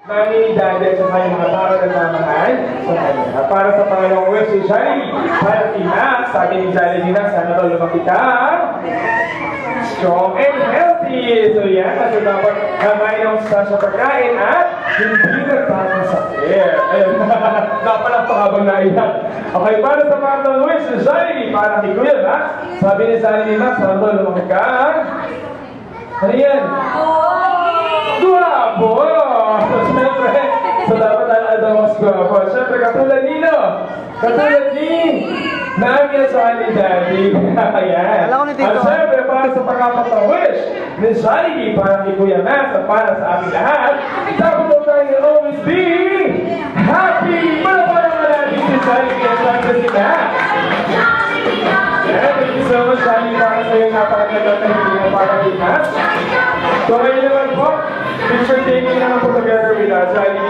Mami, Daddy, at saka yung mga tao na nagmamahal sa kanya. Para sa pangalawang wish si Jollibee, para si Max, sabi ni Jollibee na sana daw lumaki ka strong and healthy. So yan, kasi dapat kamain ng sa pagkain at hindi nagpapasakit. Ayun, napalakpak na iyan. Okay, para sa pangalawang wish si Jollibee, para kay Kuya Max, sabi ni Jollibee Max, sana daw lumaki ka. Ano yan? Guwapo! So, siyempre, so dapat daw mas guwapo. Siyempre, katulad nino. Katulad ni Mami at saka ni Daddy. Ayan. At siyempre, para sa pangapat na wish ni Jollibee, para kay Kuya Max at para sa ating lahat, dapat daw tayo always be happy! Para natin si Jollibee at siyempre si Max. Yeah, thank you so much, Jollibee, para sa iyong napakaganda na hindi na para kay Max. So ngayon naman po, picture taking naman po together with Jollibee.